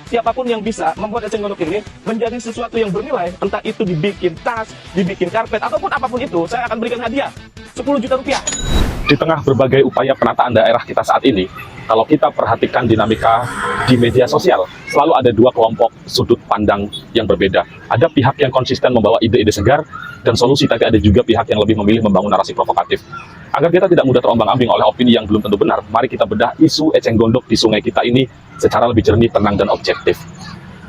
siapapun yang bisa membuat eceng gondok ini menjadi sesuatu yang bernilai, entah itu dibikin tas, dibikin karpet, ataupun apapun itu, saya akan berikan hadiah 10 juta rupiah. Di tengah berbagai upaya penataan daerah kita saat ini, kalau kita perhatikan dinamika di media sosial, selalu ada dua kelompok sudut pandang yang berbeda. Ada pihak yang konsisten membawa ide-ide segar dan solusi, tapi ada juga pihak yang lebih memilih membangun narasi provokatif. Agar kita tidak mudah terombang-ambing oleh opini yang belum tentu benar, mari kita bedah isu eceng gondok di sungai kita ini secara lebih jernih, tenang, dan objektif.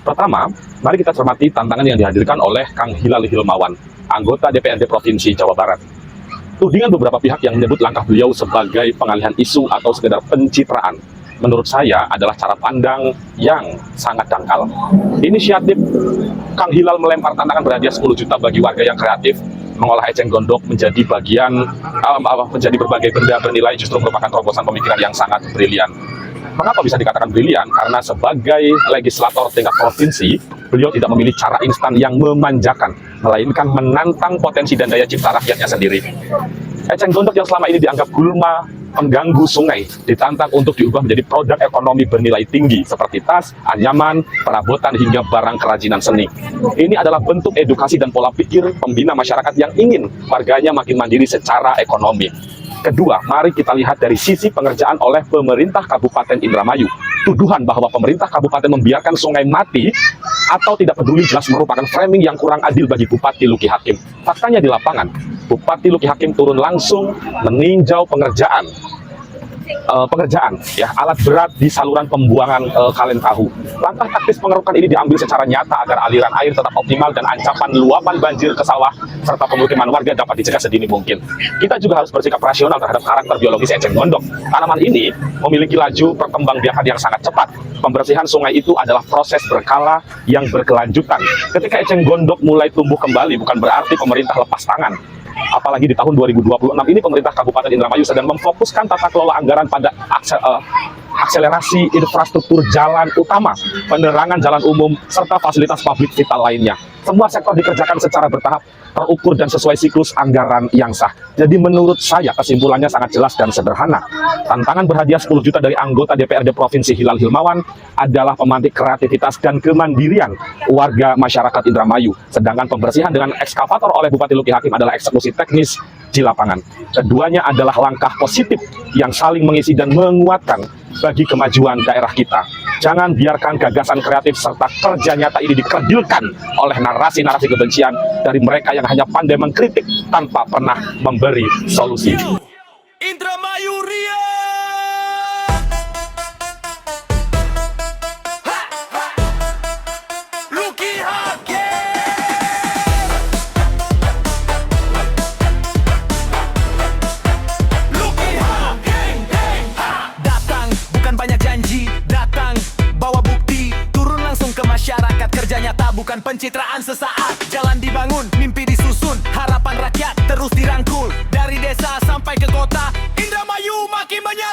Pertama, mari kita cermati tantangan yang dihadirkan oleh Kang Hilal Hilmawan, anggota DPRD Provinsi Jawa Barat. Tudingan beberapa pihak yang menyebut langkah beliau sebagai pengalihan isu atau sekedar pencitraan, menurut saya adalah cara pandang yang sangat dangkal. Inisiatif Kang Hilal melempar tantangan berhadiah 10 juta bagi warga yang kreatif mengolah eceng gondok menjadi bagian menjadi berbagai benda bernilai justru merupakan terobosan pemikiran yang sangat brilian. Mengapa bisa dikatakan brilian? Karena sebagai legislator tingkat provinsi, beliau tidak memilih cara instan yang memanjakan, melainkan menantang potensi dan daya cipta rakyatnya sendiri. Eceng gondok yang selama ini dianggap gulma, pengganggu sungai, ditantang untuk diubah menjadi produk ekonomi bernilai tinggi seperti tas, anyaman, perabotan, hingga barang kerajinan seni. Ini adalah bentuk edukasi dan pola pikir pembina masyarakat yang ingin warganya makin mandiri secara ekonomi. Kedua, mari kita lihat dari sisi pengerjaan oleh pemerintah Kabupaten Indramayu. Tuduhan bahwa pemerintah kabupaten membiarkan sungai mati atau tidak peduli jelas merupakan framing yang kurang adil bagi Bupati Luki Hakim. Faktanya di lapangan, Bupati Luki Hakim turun langsung meninjau pengerjaan alat berat di saluran pembuangan kalen tahu. Langkah taktis pengerukan ini diambil secara nyata agar aliran air tetap optimal dan ancaman luapan banjir ke sawah serta pemukiman warga dapat dicegah sedini mungkin. Kita juga harus bersikap rasional terhadap karakter biologis eceng gondok. Tanaman ini memiliki laju perkembangbiakan yang sangat cepat. Pembersihan sungai itu adalah proses berkala yang berkelanjutan. Ketika eceng gondok mulai tumbuh kembali, bukan berarti pemerintah lepas tangan. Apalagi di tahun 2026 ini pemerintah Kabupaten Indramayu sedang memfokuskan tata kelola anggaran pada akselerasi infrastruktur jalan utama, penerangan jalan umum, serta fasilitas publik vital lainnya. Semua sektor dikerjakan secara bertahap, terukur dan sesuai siklus anggaran yang sah. Jadi menurut saya kesimpulannya sangat jelas dan sederhana. Tantangan berhadiah 10 juta dari anggota DPRD Provinsi Hilal Hilmawan adalah pemantik kreativitas dan kemandirian warga masyarakat Indramayu. Sedangkan pembersihan dengan ekskavator oleh Bupati Luki Hakim adalah eksekusi teknis di lapangan. Keduanya adalah langkah positif yang saling mengisi dan menguatkan bagi kemajuan daerah kita. Jangan biarkan gagasan kreatif serta kerja nyata ini dikerdilkan oleh narasi-narasi kebencian dari mereka yang hanya pandai mengkritik tanpa pernah memberi solusi. Indramayu Ria. Luki Hakim. Luki Hakim. Datang bukan banyak janji, datang bawa bukti, turun langsung ke masyarakat, kerja nyata bukan pencitraan sesaat. Jalan dibangun, mimpi disusun, harapan rakyat terus dirangkul. Dari desa sampai ke kota, Indramayu makin banyak.